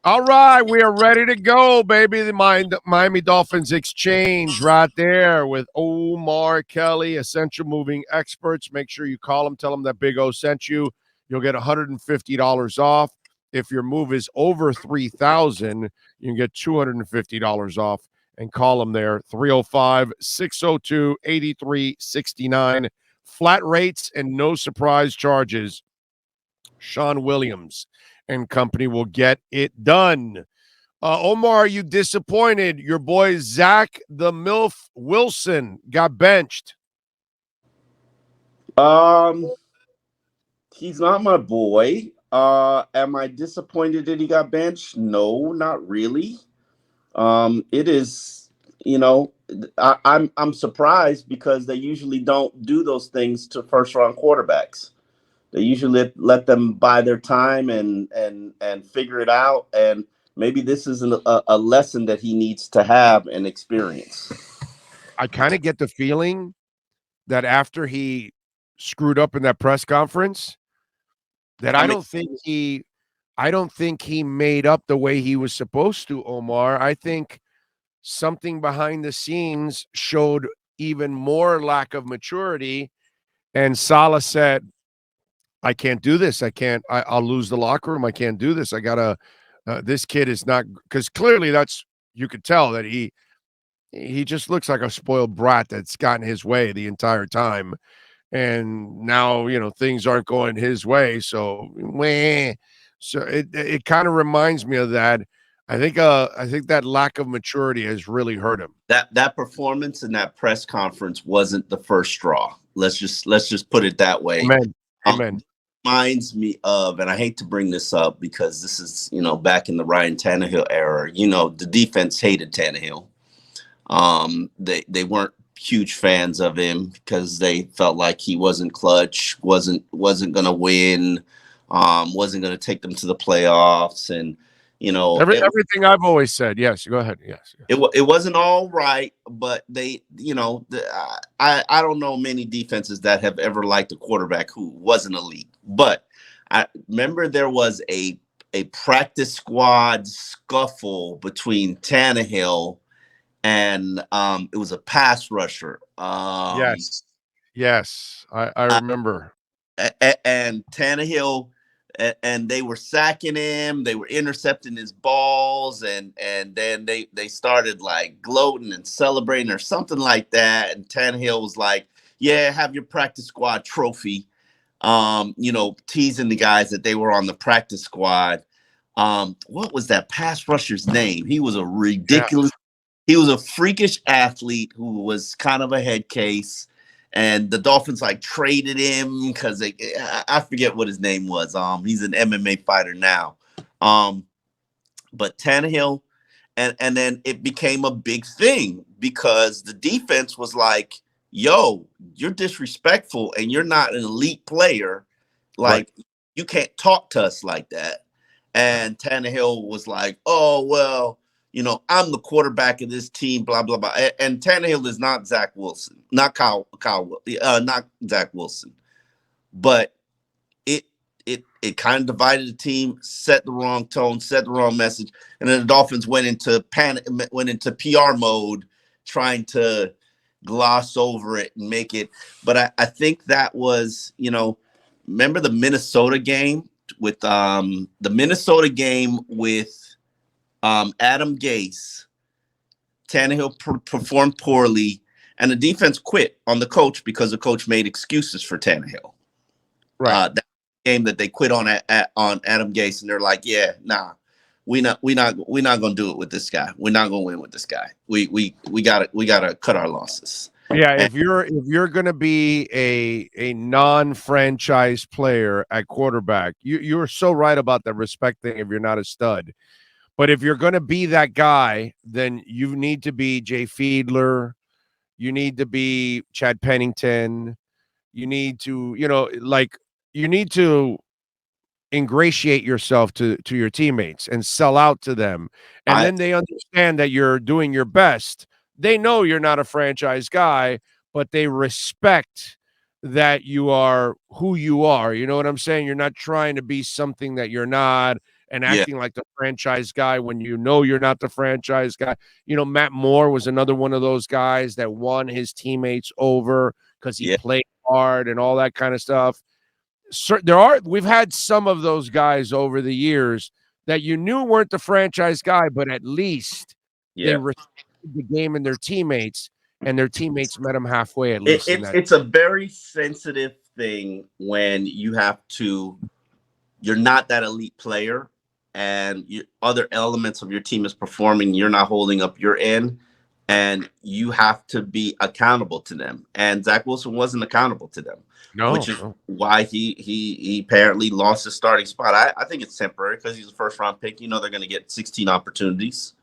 All right, we are ready to go, baby. The Miami Dolphins exchange right there with Omar Kelly, Essential Moving Experts. Make sure you call them, tell them that Big O sent you. You'll get $150 off. If your move is over 3,000, you can get $250 off. And call them there, 305-602-8369. Flat rates and no surprise charges. Sean Williams and company will get it done. Omar, are you disappointed? Your boy Zach the MILF Wilson got benched. Um, he's not my boy. Am I disappointed that he got benched? No, not really. It is, you know, I'm surprised because they usually don't do those things to first round quarterbacks. They usually let them buy their time and figure it out. And maybe this is a lesson that he needs to have and experience. I kind of get the feeling that after he screwed up in that press conference, that I don't think he made up the way he was supposed to, Omar. I think something behind the scenes showed even more lack of maturity. And Salah said, I can't do this. I'll lose the locker room. I can't do this. I gotta, this kid is not, because clearly you could tell that he just looks like a spoiled brat that's gotten his way the entire time. And now, things aren't going his way. So, it kind of reminds me of that. I think that lack of maturity has really hurt him. That performance in that press conference wasn't the first straw. Let's just put it that way. Amen. Amen. Reminds me of, and I hate to bring this up because this is, back in the Ryan Tannehill era, the defense hated Tannehill. They weren't huge fans of him because they felt like he wasn't clutch, wasn't going to win, wasn't going to take them to the playoffs. And, everything I've always said. Yes, go ahead. Yes. It wasn't all right, but they, I don't know many defenses that have ever liked a quarterback who wasn't elite. But I remember there was a practice squad scuffle between Tannehill and it was a pass rusher. Yes, I remember. And Tannehill. And they were sacking him, they were intercepting his balls, and then they started like gloating and celebrating or something like that. And Tannehill was like, "Yeah, have your practice squad trophy," teasing the guys that they were on the practice squad. What was that pass rusher's name? He was a ridiculous. Yeah. He was a freakish athlete who was kind of a head case. And the Dolphins traded him because I forget what his name was. He's an MMA fighter now. But Tannehill, and then it became a big thing because the defense was like, "Yo, you're disrespectful and you're not an elite player. Like, right. You can't talk to us like that." And Tannehill was like, "Oh, well, I'm the quarterback of this team, blah, blah, blah." And Tannehill is not Zach Wilson, not not Zach Wilson. But it kind of divided the team, set the wrong tone, set the wrong message. And then the Dolphins went into PR mode, trying to gloss over it and make it. But I think that was, remember the Minnesota game with Adam Gase. Tannehill performed poorly, and the defense quit on the coach because the coach made excuses for Tannehill. Right. That game that they quit on Adam Gase, and they're like, "Yeah, nah, we're not gonna do it with this guy. We're not gonna win with this guy. We gotta cut our losses." Yeah, if you're gonna be a non-franchise player at quarterback, you're so right about the respect thing if you're not a stud. But if you're going to be that guy, then you need to be Jay Fiedler. You need to be Chad Pennington. You need to, you need to ingratiate yourself to your teammates and sell out to them. And then they understand that you're doing your best. They know you're not a franchise guy, but they respect that you are who you are. You know what I'm saying? You're not trying to be something that you're not. and Yeah. acting like the franchise guy when you know you're not the franchise guy. Matt Moore was another one of those guys that won his teammates over because he Yeah. played hard and all that kind of stuff. We've had some of those guys over the years that you knew weren't the franchise guy, but at least they Yeah. respected the game and their teammates met them halfway at It, least in it's that. it's a very sensitive thing when you're not that elite player and other elements of your team is performing, you're not holding up your end, and you have to be accountable to them. And Zach Wilson wasn't accountable to them, which is why he apparently lost his starting spot. I think it's temporary because he's a first round pick. They're going to get 16 opportunities.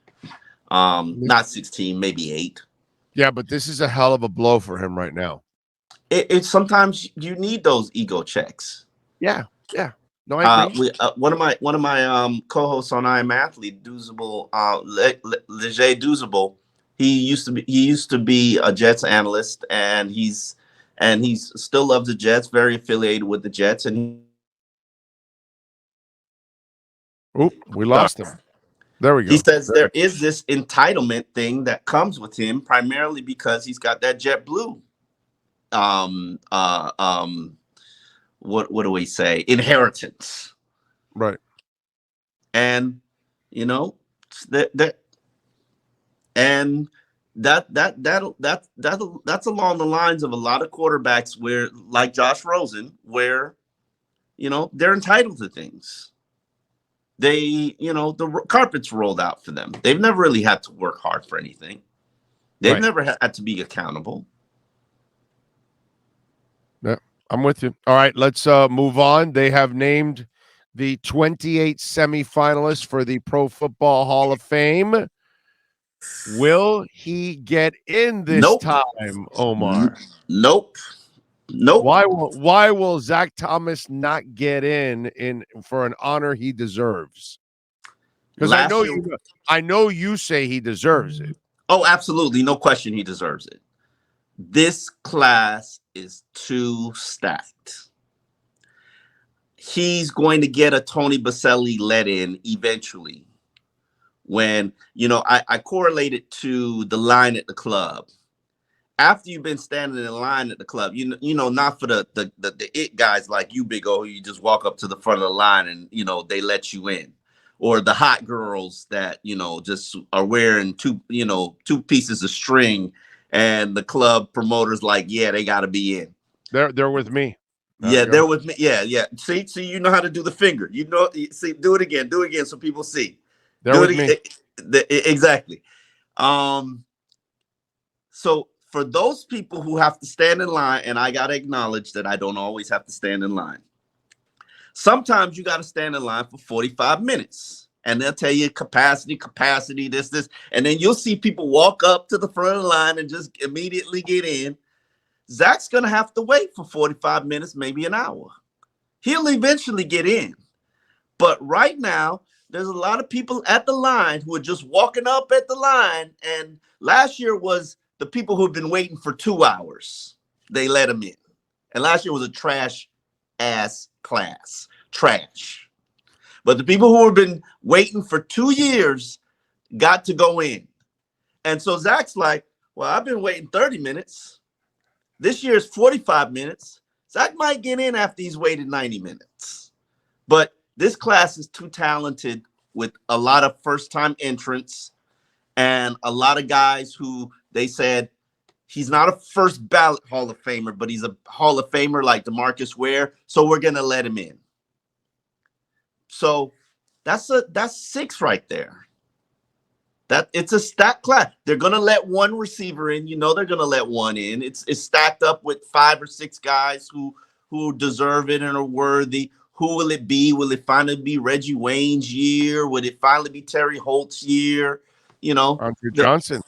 Not 16, maybe 8. Yeah, but this is a hell of a blow for him right now. It's sometimes you need those ego checks. Yeah. No, I agree. One of my co-hosts on I Am Athlete, Duzable, Leger Duzable, he used to be a Jets analyst, and he's still loves the Jets, very affiliated with the Jets, and we lost him. There we go. He says there is this entitlement thing that comes with him, primarily because he's got that JetBlue. What do we say? Inheritance, right? And that's along the lines of a lot of quarterbacks where, like Josh Rosen, where they're entitled to things. They, the carpet's rolled out for them. They've never really had to work hard for anything. They've never had to be accountable. Yeah, I'm with you. All right, let's move on. They have named the 28 semifinalists for the Pro Football Hall of Fame. Will he get in this time, Omar? Nope. Why will Zach Thomas not get in for an honor he deserves? Because I know you say he deserves it. Oh, absolutely, no question, he deserves it. This class is too stacked. He's going to get a Tony Baselli let in eventually. When I correlate it to the line at the club. After you've been standing in line at the club, not for the it guys like you, Big O, you just walk up to the front of the line and they let you in, or the hot girls that just are wearing two pieces of string, and the club promoters like, yeah, they got to be in. They're with me. Yeah, they're with me. Yeah. See, you know how to do the finger. See, do it again, so people see. They're with me. Exactly. So for those people who have to stand in line, and I got to acknowledge that I don't always have to stand in line. Sometimes you got to stand in line for 45 minutes, and they'll tell you capacity, this, and then you'll see people walk up to the front of the line and just immediately get in. Zach's going to have to wait for 45 minutes, maybe an hour. He'll eventually get in. But right now, there's a lot of people at the line who are just walking up at the line, and last year was the people who've been waiting for 2 hours. They let them in. And last year was a trash ass class. Trash. But the people who have been waiting for 2 years got to go in. And so Zach's like, well, I've been waiting 30 minutes. This year's 45 minutes. Zach might get in after he's waited 90 minutes. But this class is too talented, with a lot of first-time entrants and a lot of guys who they said he's not a first ballot Hall of Famer, but he's a Hall of Famer like DeMarcus Ware, so we're going to let him in. So that's 6 right there. That it's a stacked class. They're going to let one receiver in. They're going to let one in. It's stacked up with 5 or 6 guys who deserve it and are worthy. Who will it be? Will it finally be Reggie Wayne's year? Would it finally be Terry Holt's year? Andre Johnson.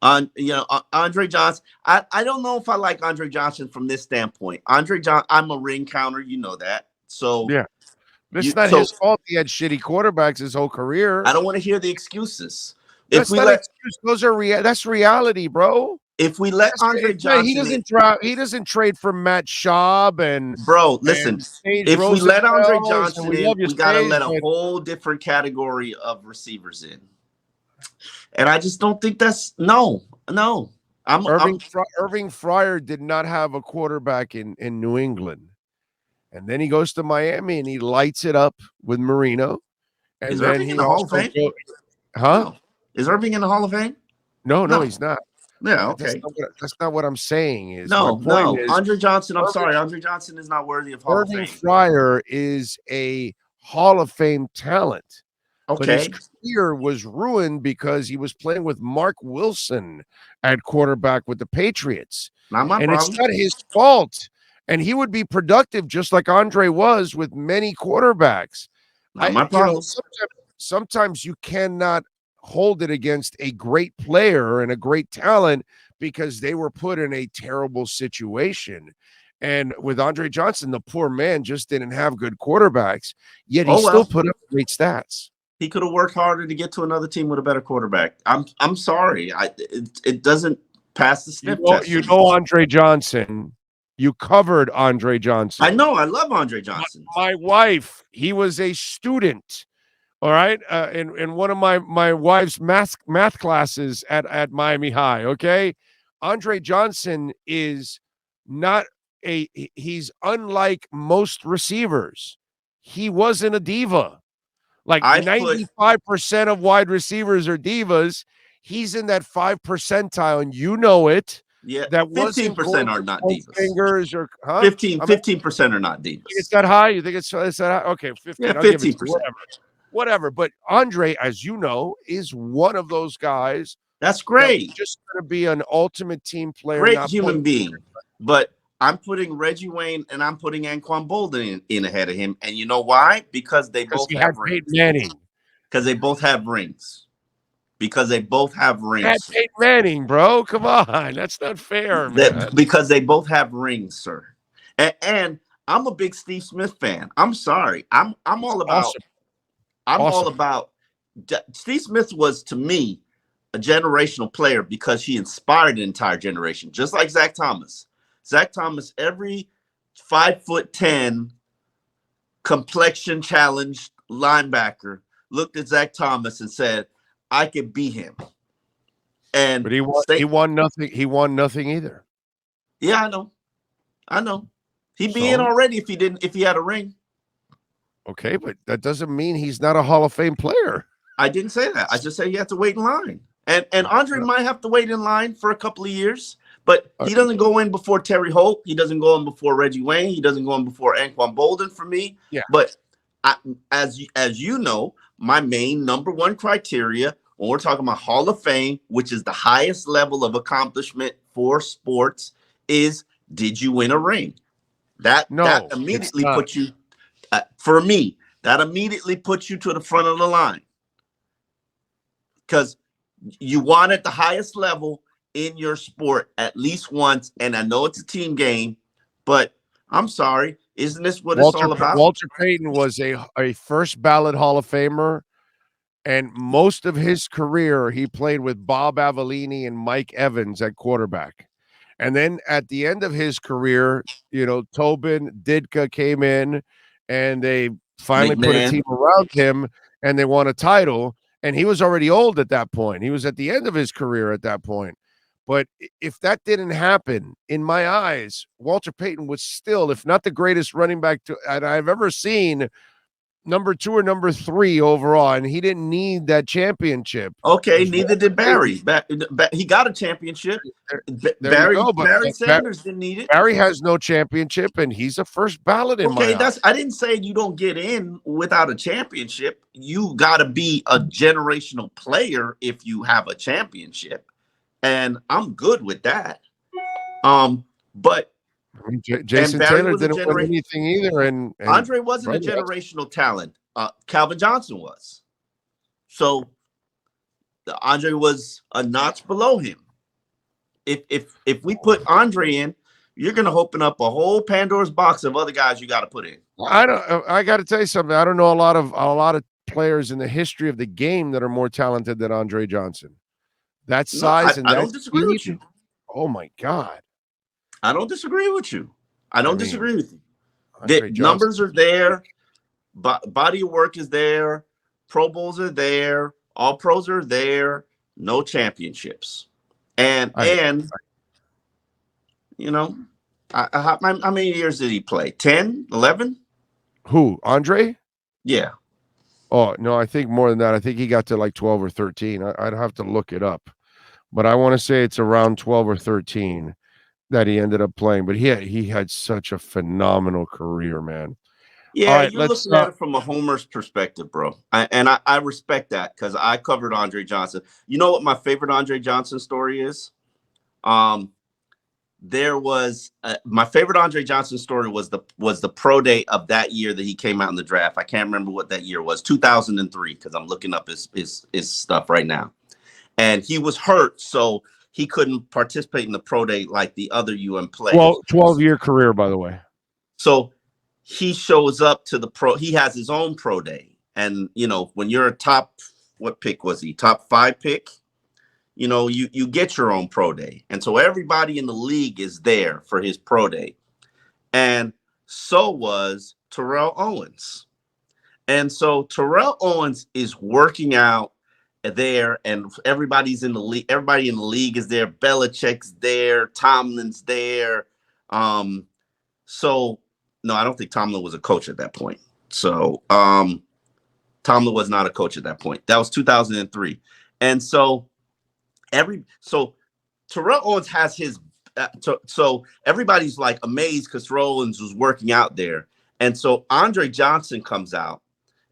Andre Johnson. I don't know if I like Andre Johnson from this standpoint. I'm a ring counter. You know that. So yeah, it's not his fault. He had shitty quarterbacks his whole career. I don't want to hear the excuses. That's not excuse. That's reality, bro. if we let Andre Johnson he doesn't trade for Matt Schaub and listen. and Sage If we let Andre Rosenfels, and Johnson we in, love you, we got to Sage, let a but whole different category of receivers in, and I just don't think that's no. Irving Fryer did not have a quarterback in New England, and then he goes to Miami and he lights it up with Marino, and Is then Irving he in the Hall of also Fame? No. Is Irving in the Hall of Fame? No, he's not. Yeah, okay. That's not what I'm saying. Is my point is Andre Johnson. I'm sorry, Andre Johnson is not worthy of Hall of Fame. Irving Fryer is a Hall of Fame talent. But his Okay. career was ruined because he was playing with Mark Wilson at quarterback with the Patriots. Not my and problem. It's not his fault. And he would be productive just like Andre was with many quarterbacks. Not my problem. Sometimes you cannot hold it against a great player and a great talent because they were put in a terrible situation. And with Andre Johnson, the poor man just didn't have good quarterbacks, yet he still put up great stats. He could have worked harder to get to another team with a better quarterback. I'm sorry. It doesn't pass the sniff test. You know Andre Johnson. You covered Andre Johnson. I know. I love Andre Johnson. My wife, he was a student. All right. In one of my wife's math classes at Miami High. Okay. Andre Johnson is not he's unlike most receivers. He wasn't a diva. Like 95% of wide receivers are divas. He's in that 5 percentile, and you know it. Yeah, that 15% are not divas. Fingers or 15% are not divas. It's that high? You think it's that high? Okay, 15. Yeah, 15%. Whatever. But Andre, as you know, is one of those guys. That's great. Just going to be an ultimate team player. Great human being. But I'm putting Reggie Wayne and I'm putting Anquan Bolden in ahead of him. And you know why? Because they both have rings. Because they both have rings. Because they both have rings. Peyton Manning, bro. Come on. That's not fair, man. Because they both have rings, sir. And I'm a big Steve Smith fan. I'm sorry. I'm all about awesome. all about Steve Smith was, to me, a generational player because he inspired an entire generation, just like Zach Thomas. Zach Thomas, every 5'10" complexion challenged linebacker looked at Zach Thomas and said, I could beat him. But he won nothing. He won nothing either. Yeah, I know. He'd be in already if he had a ring. Okay, but that doesn't mean he's not a Hall of Fame player. I didn't say that. I just said you have to wait in line. And Andre might have to wait in line for a couple of years, but he doesn't go in before Terry Holt. He doesn't go in before Reggie Wayne. He doesn't go in before Anquan Bolden for me. Yeah. But as you know, my main number one criteria when we're talking about Hall of Fame, which is the highest level of accomplishment for sports, is did you win a ring? That immediately puts you, for me, that immediately puts you to the front of the line. Because you won at the highest level in your sport at least once. And I know it's a team game, but I'm sorry. Isn't this what it's all about? Walter Payton was a first ballot Hall of Famer. And most of his career, he played with Bob Avellini and Mike Evans at quarterback. And then at the end of his career, Tobin, Ditka came in and they finally put a team around him and they won a title. And he was already old at that point. He was at the end of his career at that point. But if that didn't happen, in my eyes, Walter Payton was still, if not the greatest running back I've ever seen, number 2 or number 3 overall, and he didn't need that championship. Okay, neither did Barry. He got a championship. Barry Sanders didn't need it. Barry has no championship, and he's a first ballot in my eyes. I didn't say you don't get in without a championship. You got to be a generational player if you have a championship, and I'm good with that. But Jason Taylor didn't win anything either, and Andre wasn't a generational talent. Calvin Johnson was. So Andre was a notch below him. If we put Andre in, you're going to open up a whole Pandora's box of other guys you got to put in. I got to tell you something. I don't know a lot of players in the history of the game that are more talented than Andre Johnson. That size and I don't disagree with you. Oh my God. I don't disagree with you. I don't disagree with you. The Andre Johnson. numbers are there. Body of work is there. Pro Bowls are there. All pros are there. No championships. And you know, how many years did he play? 10, 11? Who? Andre? Yeah. Oh, no, I think more than that. I think he got to like 12 or 13. I'd have to look it up. But I want to say it's around 12 or 13 that he ended up playing. But he had such a phenomenal career, man. Yeah, All right, you're looking at it from a homer's perspective, bro. I respect that because I covered Andre Johnson. You know what my favorite Andre Johnson story is? There was my favorite Andre Johnson story was the pro day of that year that he came out in the draft. I can't remember what that year was, 2003, because I'm looking up his stuff right now. And he was hurt, so he couldn't participate in the pro day like the other players. Well, 12-year career, by the way. So he shows up to the pro. He has his own pro day, and when you're a top, what pick was he? Top 5 pick. You get your own pro day. And so everybody in the league is there for his pro day. And so was Terrell Owens. And so Terrell Owens is working out there, and everybody's in the league. Everybody in the league is there. Belichick's there. Tomlin's there. So no, I don't think Tomlin was a coach at that point. So Tomlin was not a coach at that point. That was 2003. And so Terrell Owens has his so everybody's like amazed because Terrell Owens was working out there. And so Andre Johnson comes out.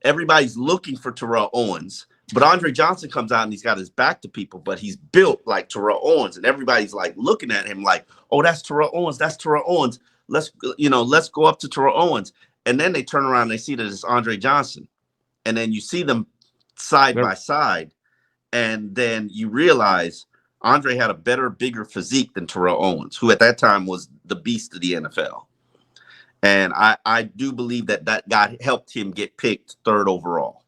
Everybody's looking for Terrell Owens, but Andre Johnson comes out and he's got his back to people, but he's built like Terrell Owens, and everybody's like looking at him like, oh, that's Terrell Owens. That's Terrell Owens. Let's go up to Terrell Owens. And then they turn around and they see that it's Andre Johnson. And then you see them side by side. And then you realize Andre had a better, bigger physique than Terrell Owens, who at that time was the beast of the NFL. And I do believe that guy helped him get picked 3rd overall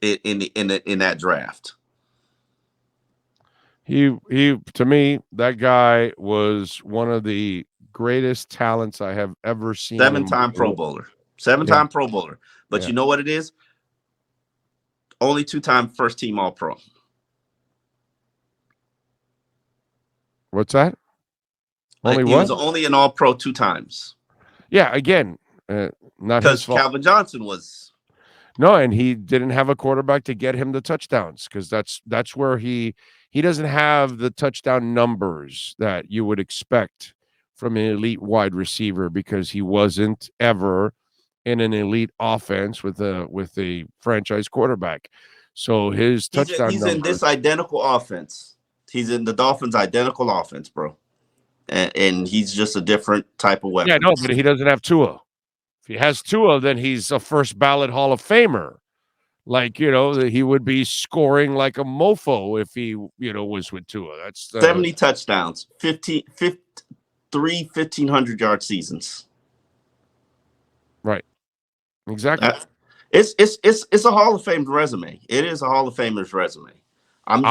in that draft. He to me, that guy was one of the greatest talents I have ever seen. 7-time Pro Bowler. 7-time Pro Bowler. But you know what it is? Only 2-time first team All Pro. What's that? He was only an All Pro 2 times. Yeah, again, not his fault. Calvin Johnson was. No, and he didn't have a quarterback to get him the touchdowns because that's where he doesn't have the touchdown numbers that you would expect from an elite wide receiver because he wasn't ever in an elite offense with a franchise quarterback. So his touchdown he's numbers, in this identical offense. He's in the Dolphins' identical offense, bro. And he's just a different type of weapon. Yeah, no, but he doesn't have Tua. If he has Tua, then he's a first ballot Hall of Famer. Like, he would be scoring like a mofo if he, was with Tua. That's 70 touchdowns, 3 1,500-yard seasons. Right. Exactly. It's a Hall of Fame resume. It is a Hall of Famer's resume. I'm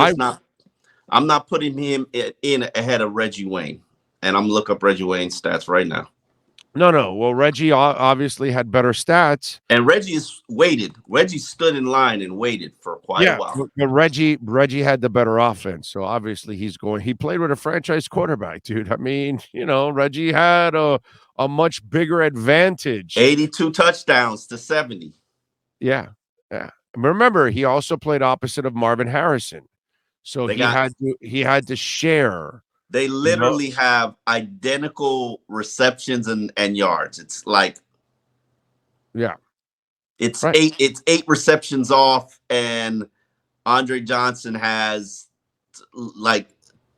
not putting him in ahead of Reggie Wayne. And I'm looking up Reggie Wayne's stats right now. No. Well, Reggie obviously had better stats. And Reggie waited. Reggie stood in line and waited for quite a while. But Reggie had the better offense. So obviously he played with a franchise quarterback, dude. I mean, Reggie had a much bigger advantage. 82 touchdowns to 70. Yeah. Remember, he also played opposite of Marvin Harrison. So he had to share. They literally have identical receptions and yards. It's like, it's right. It's 8 receptions off, and Andre Johnson has like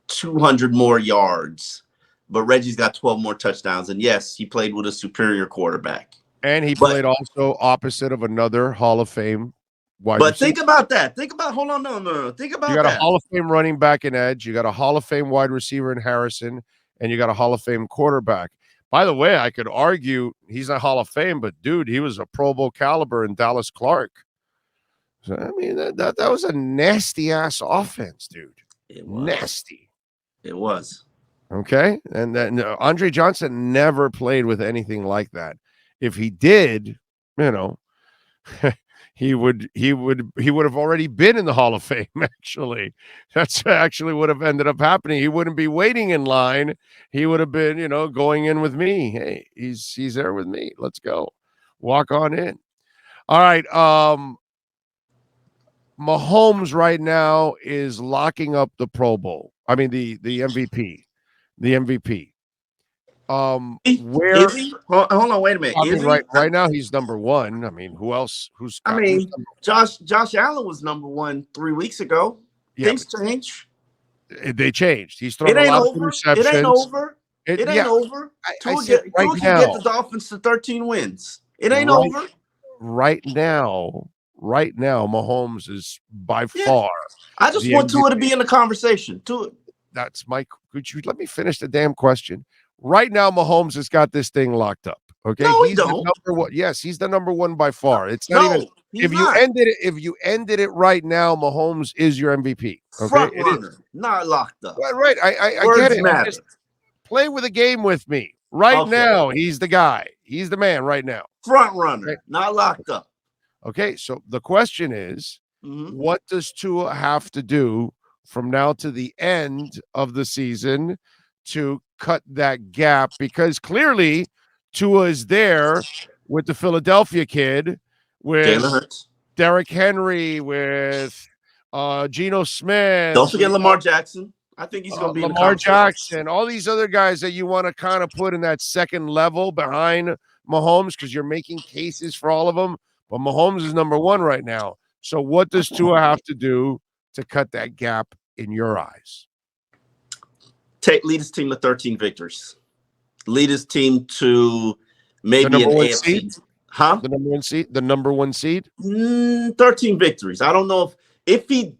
200 more yards, but Reggie's got 12 more touchdowns. And yes, he played with a superior quarterback. And he played also opposite of another Hall of Fame wide receiver. Think about that. Hold on, no. Think about that. You got a Hall of Fame running back in Edge. You got a Hall of Fame wide receiver in Harrison, and you got a Hall of Fame quarterback. By the way, I could argue he's not Hall of Fame, but dude, he was a Pro Bowl caliber in Dallas Clark. So, I mean, that was a nasty ass offense, dude. It was nasty. It was. Okay, and then Andre Johnson never played with anything like that. If he did, you know, he would have already been in the Hall of Fame. Actually, that's actually would have ended up happening. He wouldn't be waiting in line. He would have been, going in with me. Hey, he's there with me. Let's go. Walk on in. All right. Mahomes right now is locking up the Pro Bowl. I mean the MVP. The MVP. Where Is he? Hold on, wait a minute. I Is mean, he? right now he's number one. I mean, who else? Who's I got? Who's mean, Josh Allen was number 1 3 weeks ago. yeah, Things change. they changed. He's thrown It a ain't lot of over. It ain't interceptions. over. It, It ain't yeah, over. I said right Tua can get now, the Dolphins to 13 wins. It ain't right, over. right now, right now, Mahomes is by Yeah. far I just the want Tua to MVP. be in the conversation. Tua. That's my. Could you let me finish the damn question? Right now, Mahomes has got this thing locked up. Okay, No, he he's the don't. number one. Yes, he's the number one by far. It's not even. No, he's If you not. ended it, right now, Mahomes is your MVP. Okay, Front it is. runner, not locked up. Right. I get Words it. matter. Play with a game with me. Right Okay. now, he's the guy. He's the man right now. Front runner, Okay. not locked up. Okay. So the question is, what does Tua have to do from now to the end of the season to cut that gap? Because clearly Tua is there with the Philadelphia kid, with Jalen Hurts. Derrick Henry, with Geno Smith. Don't forget Lamar Jackson. I think he's going to be in the Lamar conversation. Jackson, all these other guys that you want to kind of put in that second level behind Mahomes because you're making cases for all of them. But Mahomes is number one right now. So what does Tua have to do to cut that gap in your eyes? Lead his team to 13 victories. Lead his team to maybe an AFC. Seed? Huh? The number one seed? The number one seed? 13 victories. I don't know if he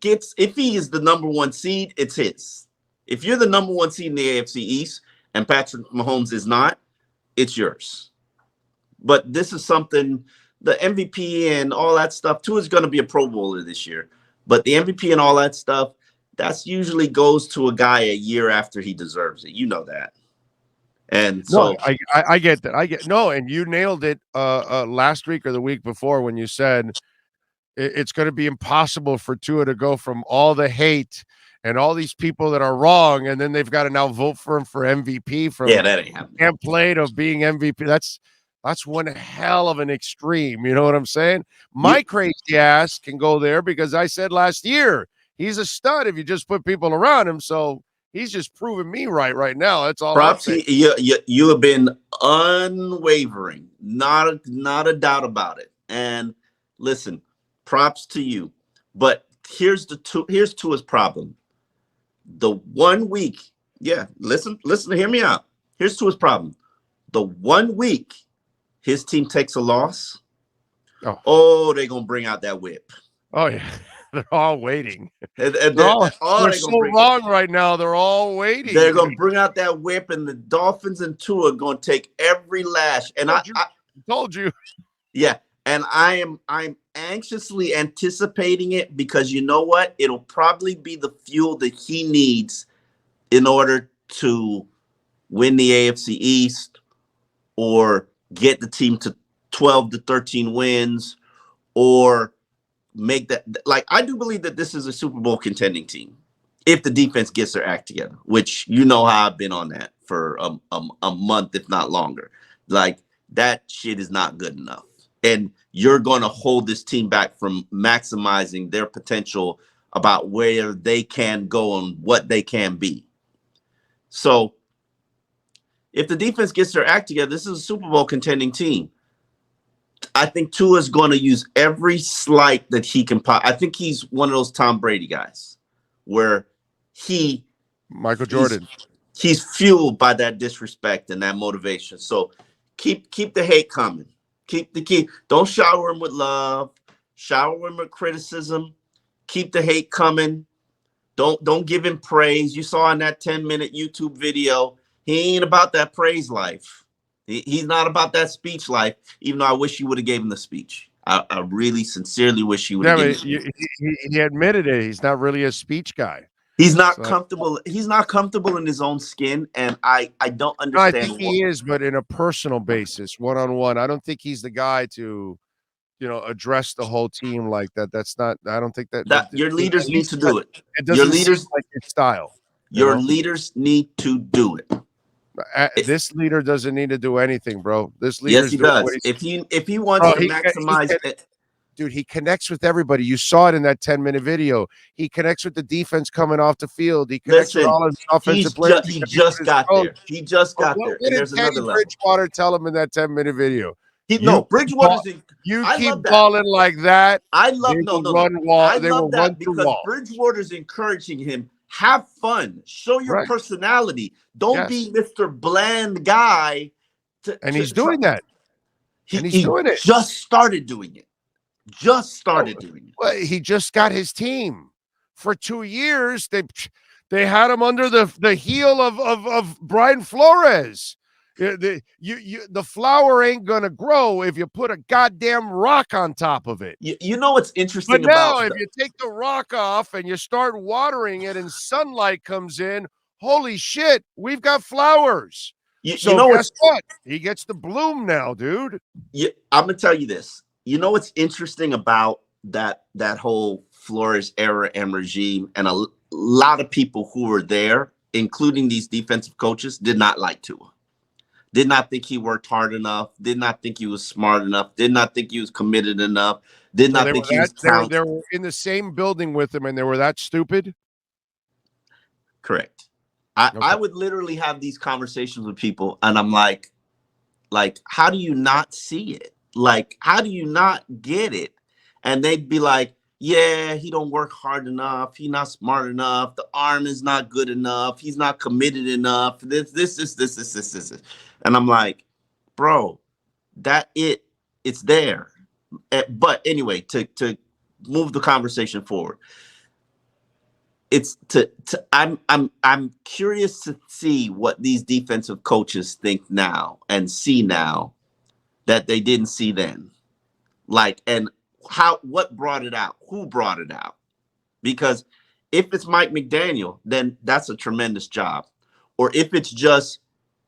is the number one seed, it's his. If you're the number one seed in the AFC East and Patrick Mahomes is not, it's yours. But this is something, the MVP and all that stuff, Tua is going to be a Pro Bowler this year. But the MVP and all that stuff, that's usually goes to a guy a year after he deserves it. You know that. And so no, I get that. And you nailed it last week or the week before when you said it's going to be impossible for Tua to go from all the hate and all these people that are wrong, and then they've got to now vote for him for MVP from that ain't happening. template of being MVP. That's one hell of an extreme. You know what I'm saying? My crazy ass can go there because I said last year he's a stud if you just put people around him. So he's just proving me right now. That's all. Props. You have been unwavering, not a doubt about it. And listen, props to you. But here's Tua's problem. The 1 week, listen, hear me out. Here's Tua's problem. The 1 week his team takes a loss, they're gonna bring out that whip. Oh yeah. They're all waiting. They're so wrong right now. They're all waiting. They're going to bring out that whip, and the Dolphins and Tua are going to take every lash. And I told you. Yeah, and I'm anxiously anticipating it because you know what? It'll probably be the fuel that he needs in order to win the AFC East or get the team to 12 to 13 wins or make that. Like, I do believe that this is a Super Bowl contending team if the defense gets their act together, which you know how I've been on that for a month, if not longer. Like, that shit is not good enough. And you're going to hold this team back from maximizing their potential about where they can go and what they can be. So if the defense gets their act together, this is a Super Bowl contending team. I think Tua is going to use every slight that he can. I think he's one of those Tom Brady guys where Michael Jordan. He's fueled by that disrespect and that motivation. So keep the hate coming. Don't shower him with love. Shower him with criticism. Keep the hate coming. Don't give him praise. You saw in that 10-minute YouTube video, he ain't about that praise life. He's not about that speech life, even though I wish you would have gave him the speech. I really sincerely wish you would have given him he admitted it. He's not really a speech guy. He's not So comfortable. He's not comfortable in his own skin, and I don't I understand think he is, but in a personal basis, one-on-one. I don't think he's the guy to, address the whole team like that. That's not. I don't think that. that your At leaders need least to do it. it Your doesn't seem leaders, like his style. your leaders need to do it. This leader doesn't need to do anything, bro. This Yes, leader's he doing what does. he's. If he wants Bro, to maximize it, dude, he connects with everybody. You saw it in that 10-minute video. He connects with the defense coming off the field. He connects with listen, all his offensive players. he Connects just with his got coach. there. He just But got there, what and did there's Teddy another level. Bridgewater tell him in that 10-minute video? No, Bridgewater's. You I keep love that. balling like that. I love They no will no run no. wall. I They will love run that through because walls. Bridgewater's encouraging him. Have fun. Show your Right. personality. Don't be Yes. Mr. Bland guy. And he's doing that. He doing it. just started doing it. Well, he just got his team for 2 years. They had him under the heel of Brian Flores. The flower ain't gonna grow if you put a goddamn rock on top of it. You know what's interesting But now, about if you take the rock off and you start watering it and sunlight comes in, holy shit, we've got flowers. So guess what? He gets the bloom now, dude. I'm gonna tell you this. You know what's interesting about that whole Flores era and regime, and a lot of people who were there, including these defensive coaches, did not like Tua. Did not think he worked hard enough. Did not think he was smart enough. Did not think he was committed enough. Did not think he was talented. They were in the same building with him, and they were that stupid. Correct. I would literally have these conversations with people, and I'm like, how do you not see it? Like, how do you not get it? And they'd be like, yeah, he don't work hard enough. He's not smart enough. The arm is not good enough. He's not committed enough. This. And I'm like, bro, it's there. But anyway, to move the conversation forward, I'm curious to see what these defensive coaches think now and see now that they didn't see then. Like, and what brought it out? Who brought it out? Because if it's Mike McDaniel, then that's a tremendous job. Or if it's just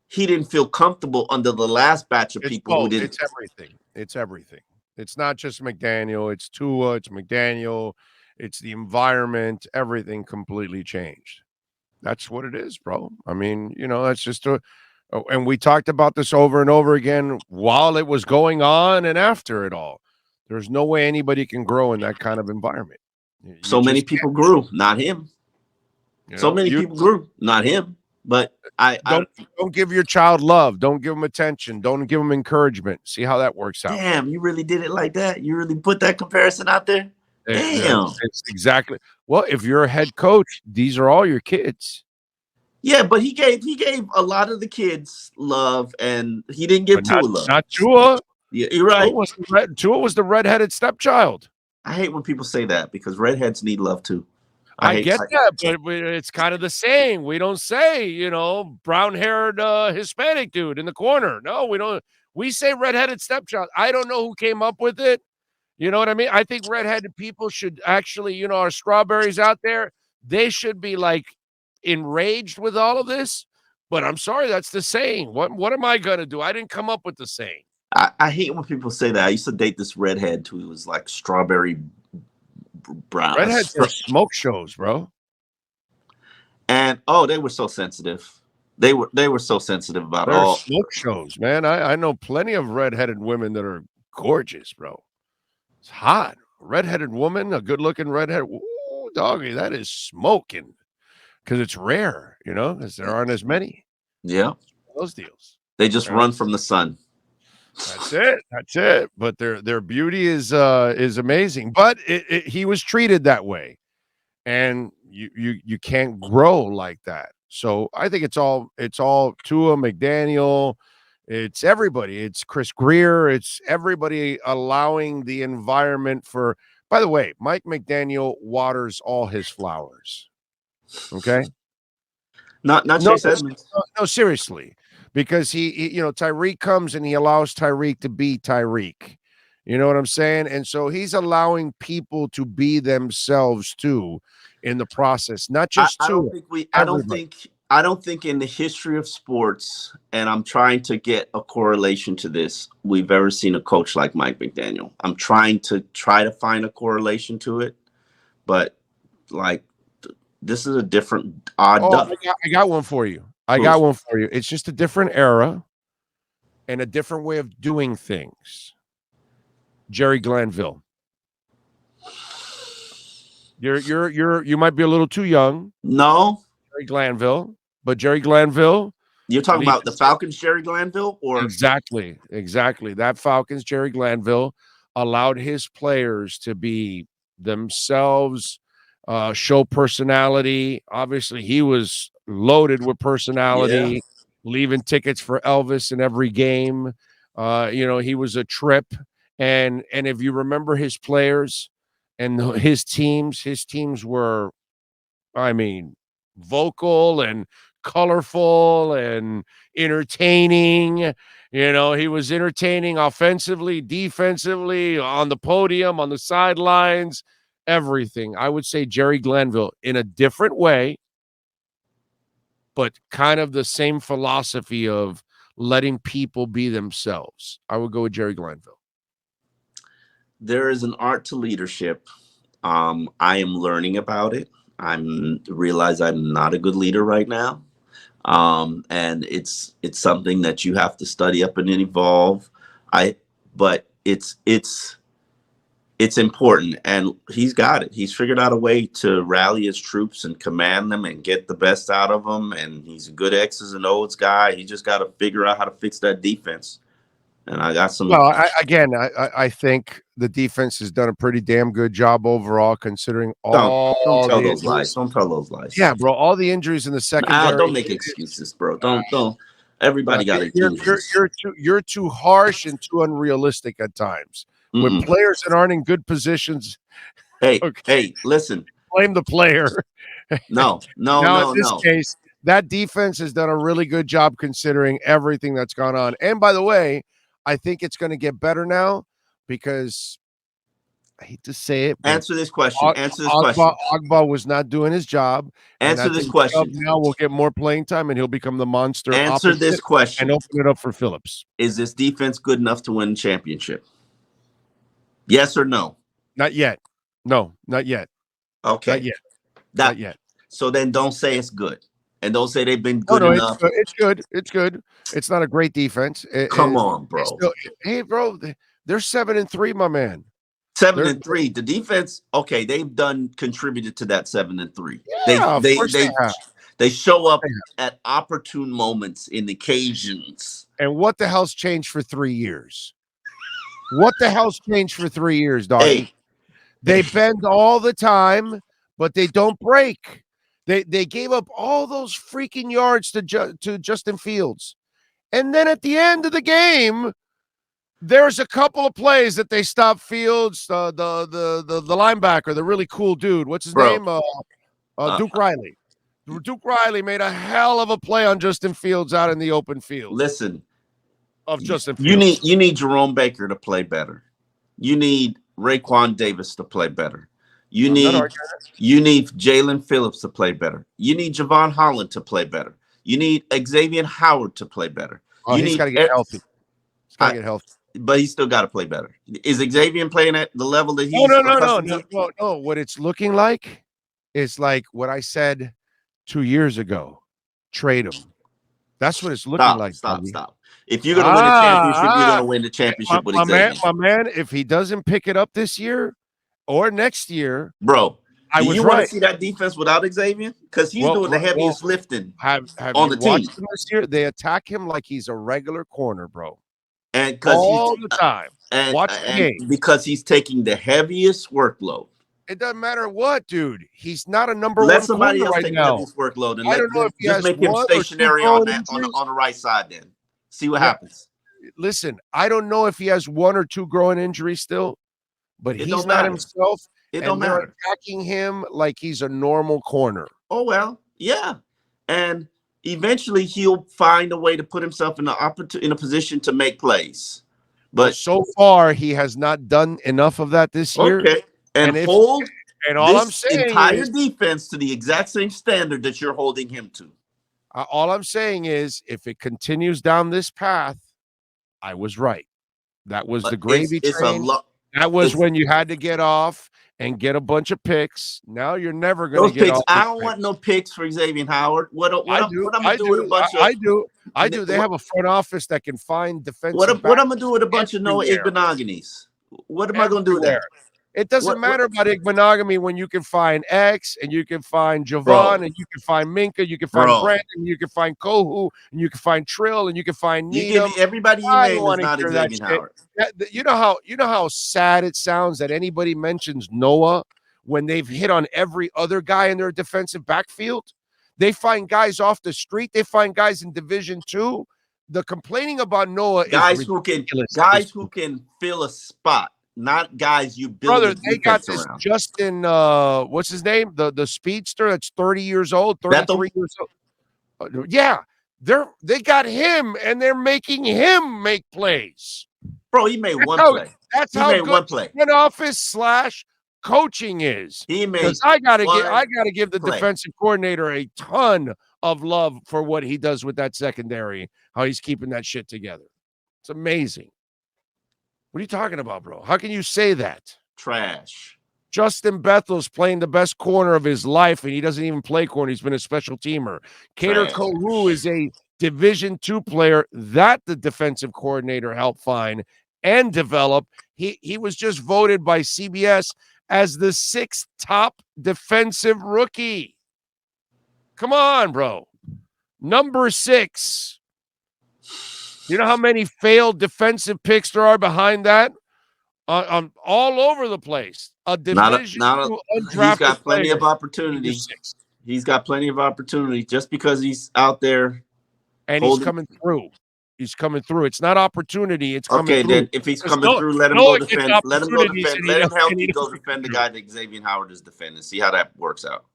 he didn't feel comfortable under the last batch of people who didn't. It's everything. It's everything. It's not just McDaniel. It's Tua. It's McDaniel. It's the environment. Everything completely changed. That's what it is, bro. I mean, that's just and we talked about this over and over again while it was going on and after it all. There's no way anybody can grow in that kind of environment. So many people grew, not him. So many people grew, not him. But don't give your child love. Don't give them attention. Don't give them encouragement. See how that works out. Damn, you really did it like that? You really put that comparison out there? Damn. It's exactly. Well, if you're a head coach, these are all your kids. Yeah, but he gave a lot of the kids love, and he didn't give Tua love. Not Tua. Yeah, you're right. Tua was the redheaded stepchild. I hate when people say that because redheads need love too. I get that, but it's kind of the saying. We don't say, brown-haired Hispanic dude in the corner. No, we don't. We say redheaded stepchild. I don't know who came up with it. You know what I mean? I think redheaded people should actually, our strawberries out there, they should be like enraged with all of this. But I'm sorry, that's the saying. What am I gonna do? I didn't come up with the saying. I hate when people say that. I used to date this redhead who was like strawberry brown. Redheads are smoke shows, bro. And they were so sensitive. They were so sensitive about all smoke shows, man. I know plenty of redheaded women that are gorgeous, bro. It's hot. Redheaded woman, a good-looking redhead. Ooh, doggy, that is smoking. Because it's rare, because there aren't as many. Yeah. Those deals. They just run from the sun. That's it. But their beauty is amazing. But he was treated that way. And you can't grow like that. So I think it's all Tua, McDaniel. It's everybody. It's Chris Greer. It's everybody allowing the environment for. By the way, Mike McDaniel waters all his flowers. Okay. Not Chase Edmonds. No, seriously, because he Tyreek comes and he allows Tyreek to be Tyreek. You know what I'm saying? And so he's allowing people to be themselves too. in the process. Not just I don't Tua, think we. everybody. I don't think in the history of sports, and I'm trying to get a correlation to this, we've ever seen a coach like Mike McDaniel. I'm trying to find a correlation to it, but like this is a different odd Oh, duck. I got one for you. I got one for you. It's just a different era and a different way of doing things. Jerry Glanville. You might be a little too young. No, Jerry Glanville, but Jerry Glanville. you're talking about the Falcons, Jerry Glanville, or exactly. That Falcons, Jerry Glanville allowed his players to be themselves, show personality. Obviously, he was loaded with personality, leaving tickets for Elvis in every game. He was a trip, and if you remember his players and his teams were, I mean, vocal and colorful and entertaining. He was entertaining offensively, defensively, on the podium, on the sidelines, everything. I would say Jerry Glanville in a different way, but kind of the same philosophy of letting people be themselves. I would go with Jerry Glanville. There is an art to leadership. I am learning about it. Realize I'm not a good leader right now. And it's something that you have to study up and evolve. But it's important, and he's got it. He's figured out a way to rally his troops and command them and get the best out of them. And he's a good X's and O's guy. He just got to figure out how to fix that defense. And I got some. Well, I think the defense has done a pretty damn good job overall, considering Don't tell those injuries. lies. Don't tell those lies. Yeah, bro, all the injuries in the secondary. Don't make excuses, bro. Don't. Everybody got excuses. You're too harsh and too unrealistic at times. With players that aren't in good positions. Hey, listen. Blame the player. No. In this case, that defense has done a really good job considering everything that's gone on. And by the way, I think it's going to get better now because I hate to say it. Answer this question. Agba was not doing his job. Answer this question. Now we'll get more playing time and he'll become the monster. Answer this question. And open it up for Phillips. Is this defense good enough to win a championship? Yes or no? Not yet. No, not yet. Okay. Not yet. Not yet. So then don't say it's good. And don't say they've been good enough. It's good. It's good. It's not a great defense. Come on, bro. Hey, bro, they're 7-3, my man. 7-3. The defense, okay, they've contributed to that 7-3. Yeah, they show up at opportune moments in occasions. And what the hell's changed for 3 years? What the hell's changed for 3 years, dog? Hey. They bend all the time, but they don't break. They gave up all those freaking yards to Justin Fields. And then at the end of the game, there's a couple of plays that they stopped Fields, the linebacker, the really cool dude. What's his name? Duke Riley. Duke Riley made a hell of a play on Justin Fields out in the open field. Listen, of Justin Fields. You need Jerome Baker to play better. You need Raekwon Davis to play better. You need Jalen Phillips to play better. You need Javon Holland to play better. You need Xavier Howard to play better. He's got to get healthy. He's got to get healthy. But he's still got to play better. Is Xavier playing at the level that he's No. What it's looking like is like what I said 2 years ago. Trade him. That's what it's looking like. Stop. If you're going to win a championship, you're going to win the championship with Xavier. My man, if he doesn't pick it up this year or next year, bro, do you want to see that defense without Xavier? Because he's doing the heaviest lifting on the team. This year, they attack him like he's a regular corner, bro. And all the time. Watch the game. Because he's taking the heaviest workload. It doesn't matter what, dude. He's not a number Let one somebody corner else right take now. His workload and I don't know if he just has make him stationary on the right side. Then see what happens. Listen, I don't know if he has 1 or 2 growing injuries still, but he's not himself. It don't matter. They're attacking him like he's a normal corner. Oh well, yeah, and eventually he'll find a way to put himself in a position to make plays. But so far, he has not done enough of that this year. Okay, and And all I'm this saying entire is, defense to the exact same standard that you're holding him to. all I'm saying is, if it continues down this path, I was right. That was the gravy It's a train. lot. That was when you had to get off and get a bunch of picks. Now you're never going to Those get picks. off. I don't want no picks for Xavier Howard. What I'm gonna do with a bunch of I do. They have a front office that can find defensive what backs I'm gonna do with a bunch of Noah everywhere. Igbenogany's? What am I gonna do with Everywhere. that? It doesn't matter about monogamy when you can find X and you can find Javon Bro, and you can find Minka, you can find bro. Brandon, you can find Kohu, and you can find Trill and you can find You give Needham. me everybody you I don't name is want to not hear that Xavier shit. Howard. You know how sad it sounds that anybody mentions Noah when they've hit on every other guy in their defensive backfield. They find guys off the street. They find guys in Division II. The complaining about Noah is ridiculous. Guys who can fill a spot, not guys you build Brother, a they got defense this around. Justin, what's his name? The speedster that's 30 years old, 33 years old. Yeah, they got him, and they're making him make plays. Bro, he made one play. That's how good front office / coaching is. He made because I gotta give the defensive coordinator a ton of love for what he does with that secondary, how he's keeping that shit together. It's amazing. What are you talking about, bro? How can you say that? Trash. Justin Bethel's playing the best corner of his life, and he doesn't even play corner. He's been a special teamer. Cater Kohu is a Division II player that the defensive coordinator helped find and develop. He was just voted by CBS as the 6th top defensive rookie. Come on, bro. Number 6. You know how many failed defensive picks there are behind that? All over the place. A Division II undrafted he's got plenty player. of opportunity. He's got plenty of opportunity just because he's out there. And he's coming through. He's coming through. It's not opportunity. It's coming through. Okay, then if he's coming through, let him go defend. Let him go defend. Let him help you go defend the guy that Xavier Howard is defending. See how that works out.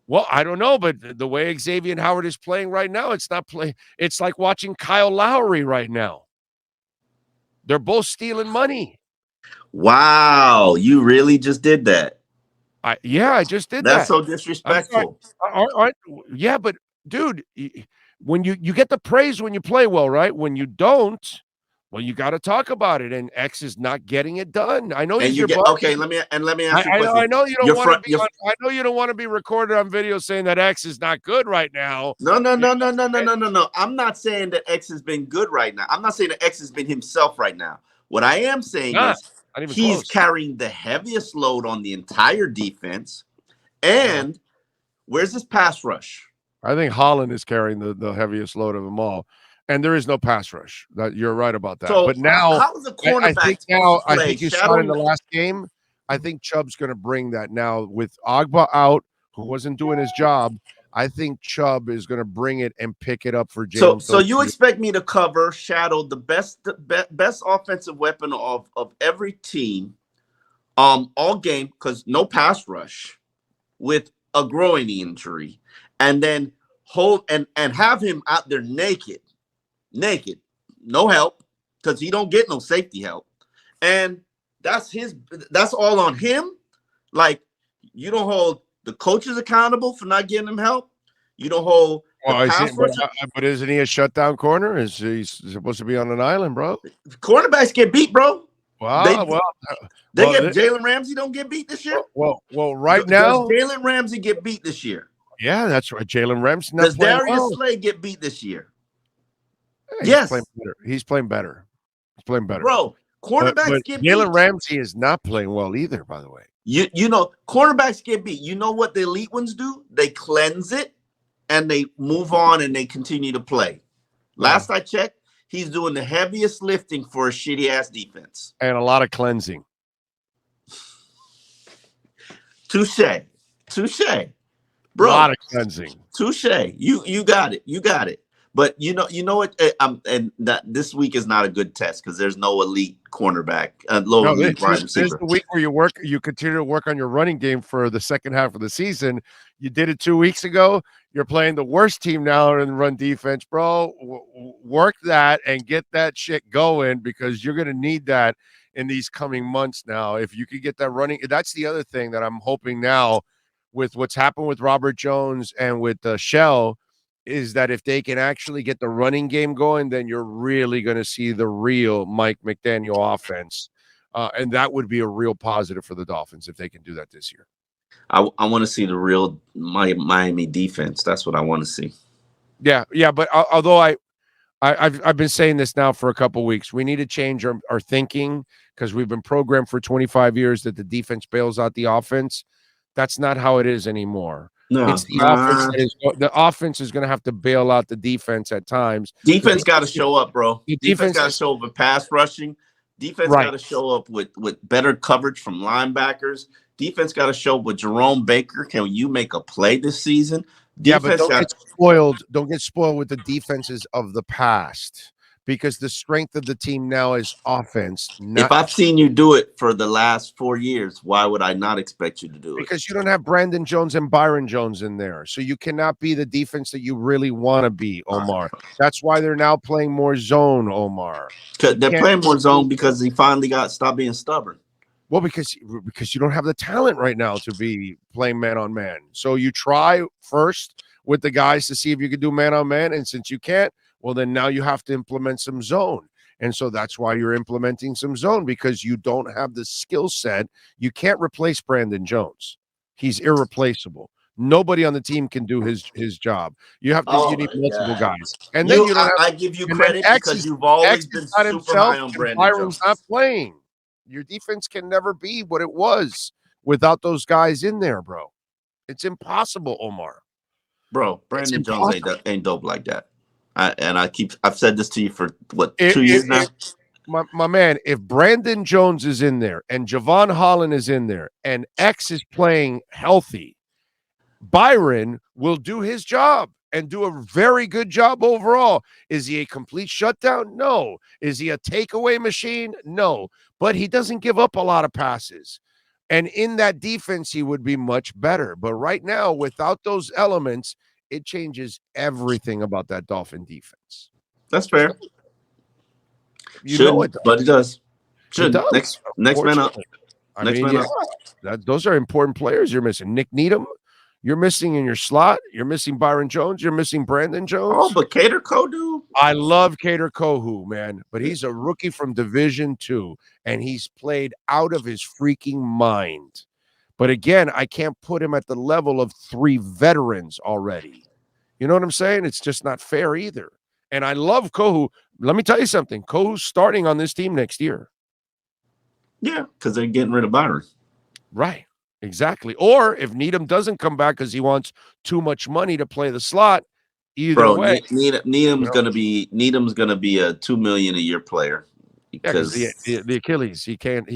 Well, I don't know, but the way Xavier Howard is playing right now, it's not play. It's like watching Kyle Lowry right now. They're both stealing money. Wow, you really just did that. I just did that. That's so disrespectful. Yeah, but dude, when you get the praise when you play well, right? When you don't, well, you got to talk about it. And X is not getting it done. I know he's your buddy. Okay. Let me ask you a question. I know you don't want to be. I know you don't want to be recorded on video saying that X is not good right now. No. I'm not saying that X has been good right now. I'm not saying that X has been himself right now. What I am saying is he's carrying the heaviest load on the entire defense. And where's his pass rush? I think Holland is carrying the heaviest load of them all. And there is no pass rush. You're right about that. So but now, how is the cornerback I think you saw in the last game. I think Chubb's going to bring that now with Agba out, who wasn't doing his job. I think Chubb is going to bring it and pick it up for Jalen. So you expect me to shadow the best offensive weapon of every team, all game because no pass rush, with a groin injury, and then hold and have him out there naked, no help because he don't get no safety help, and that's all on him. Like, you don't hold the coaches accountable for not getting him help. You don't hold. But isn't he a shutdown corner? Is he supposed to be on an island, bro? Cornerbacks get beat, bro. They get Jalen Ramsey don't get beat this year. Well, right now, does Jalen Ramsey get beat this year? Yeah, that's right. Jalen Ramsey. Does Darius Slay get beat this year? Yes, he's playing better. He's playing better, bro. Cornerbacks get beat. Jalen Ramsey is not playing well either, by the way. You know, cornerbacks get beat. You know what the elite ones do? They cleanse it and they move on and they continue to play. Last I checked, he's doing the heaviest lifting for a shitty ass defense. And a lot of cleansing. Touche. Bro. A lot of cleansing. Touche. You got it. But you know what? And that this week is not a good test because there's no elite cornerback, elite wide receiver. This is the week where you continue to work on your running game for the second half of the season. You did it 2 weeks ago. You're playing the worst team now in run defense, bro. Work that and get that shit going because you're going to need that in these coming months now. If you could get that running, that's the other thing that I'm hoping now with what's happened with Robert Jones and with Shell is that if they can actually get the running game going, then you're really going to see the real Mike McDaniel offense. And that would be a real positive for the Dolphins if they can do that this year. I want to see the real Miami defense. That's what I want to see. Yeah, yeah. But although I've been saying this now for a couple of weeks, we need to change our thinking because we've been programmed for 25 years that the defense bails out the offense. That's not how it is anymore. No, It's the offense is going to have to bail out the defense at times. Defense got to show up, bro. Defense got to show up with pass rushing. Defense got to show up with better coverage from linebackers. Defense got to show up with Jerome Baker. Can you make a play this season? But don't get spoiled. Don't get spoiled with the defenses of the past because the strength of the team now is offense. If I've seen you do it for the last 4 years, why would I not expect you to do it? Because you don't have Brandon Jones and Byron Jones in there. So you cannot be the defense that you really want to be, Omar. That's why they're now playing more zone, Omar. They're playing more zone because he finally stopped being stubborn. Well, because you don't have the talent right now to be playing man on man. So you try first with the guys to see if you can do man on man. And since you can't, well, then now you have to implement some zone. And so that's why you're implementing some zone because you don't have the skill set. You can't replace Brandon Jones. He's irreplaceable. Nobody on the team can do his job. You have to you need multiple guys. And then I give you credit because you've always been super high on Brandon Jones. Byron's not playing. Your defense can never be what it was without those guys in there, bro. It's impossible, Omar. Bro, Brandon Jones ain't dope like that. I've said this to you for 2 years now. My man, if Brandon Jones is in there and Javon Holland is in there and X is playing healthy, Byron will do his job and do a very good job overall. Is he a complete shutdown? No. Is he a takeaway machine? No. But he doesn't give up a lot of passes. And in that defense, he would be much better. But right now, without those elements, it changes everything about that Dolphin defense. That's fair. But it does. Should. It does. Next man up. Those are important players you're missing. Nick Needham, you're missing in your slot. You're missing Byron Jones. You're missing Brandon Jones. Oh, but Cater Kodu. I love Cater Kohu, man. But he's a rookie from Division II, and he's played out of his freaking mind. But again, I can't put him at the level of 3 veterans already. You know what I'm saying? It's just not fair either. And I love Kohu. Let me tell you something. Kohu's starting on this team next year. Yeah, because they're getting rid of Byron. Right. Exactly. Or if Needham doesn't come back because he wants too much money to play the slot, either way. Needham's gonna be a $2 million a year player. Because the Achilles, he can't.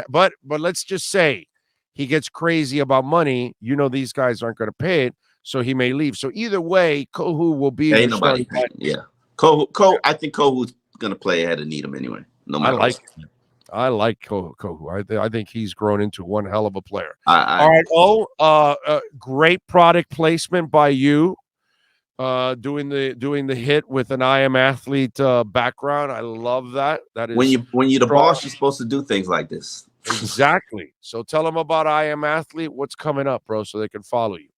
But let's just say he gets crazy about money. You know these guys aren't going to pay it, so he may leave. So either way, Kohu will be. Ain't nobody. Yeah, Kohu. I think Kohu's going to play ahead of Needham anyway. No matter. I like Kohu. I think he's grown into one hell of a player. All right. Great product placement by you. Doing the hit with an I Am Athlete background. I love that. That is when you're the boss, you're supposed to do things like this. Exactly. So tell them about I Am Athlete. What's coming up, bro, so they can follow you.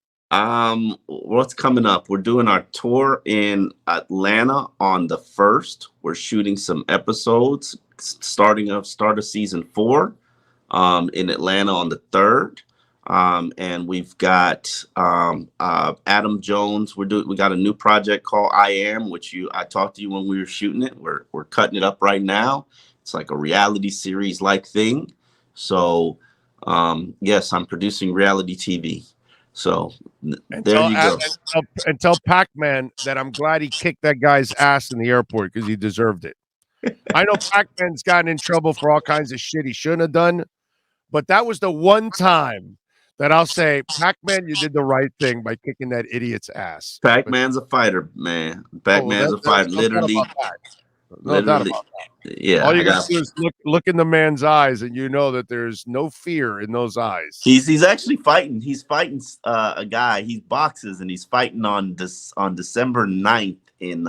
What's coming up? We're doing our tour in Atlanta on the 1st. We're shooting some episodes start of season 4 in Atlanta on the 3rd. And we've got Adam Jones. We got a new project called I Am, which I talked to you when we were shooting it. We're cutting it up right now. It's like a reality series like thing. So yes, I'm producing reality TV. So there you go. And tell Pac-Man that I'm glad he kicked that guy's ass in the airport because he deserved it. I know Pac-Man's gotten in trouble for all kinds of shit he shouldn't have done, but that was the one time that I'll say, Pac-Man, you did the right thing by kicking that idiot's ass. Pac-Man's a fighter, man. Pac-Man's a fighter, literally. No doubt about that. Yeah. All you got to do is look in the man's eyes, and you know that there's no fear in those eyes. He's actually fighting. He's fighting a guy. He boxes, and he's fighting on December 9th in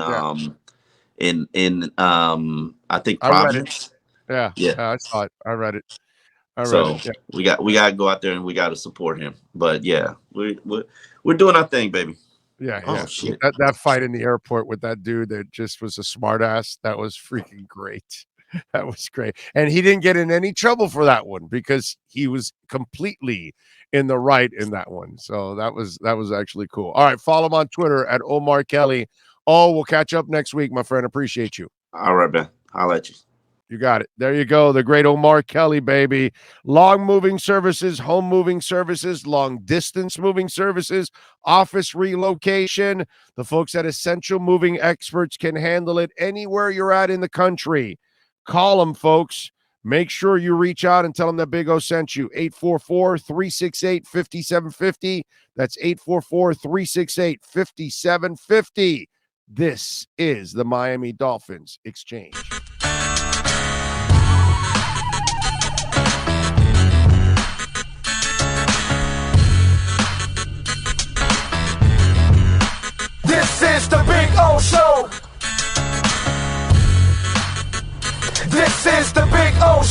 I think Providence. Yeah, Yeah. I saw it. I read it. I read it. So Yeah, we got to go out there and we got to support him. But yeah, we're doing our thing, baby. yeah, Oh yeah. With shit. that fight in the airport with that dude that just was a smartass, that was freaking great. That was great. And he didn't get in any trouble for that one because he was completely in the right in that one. So that was actually cool. All right, follow him on Twitter at Omar Kelly. Oh, we'll catch up next week, my friend. Appreciate you. All right, man. I'll let you. You got it. There you go. The great Omar Kelly, baby. Long moving services, home moving services, long distance moving services, office relocation. The folks at Essential Moving Experts can handle it anywhere you're at in the country. Call them, folks. Make sure you reach out and tell them that Big O sent you. 844-368-5750. That's 844-368-5750. This is the Miami Dolphins Exchange. This is the Big O Show. This is the Big O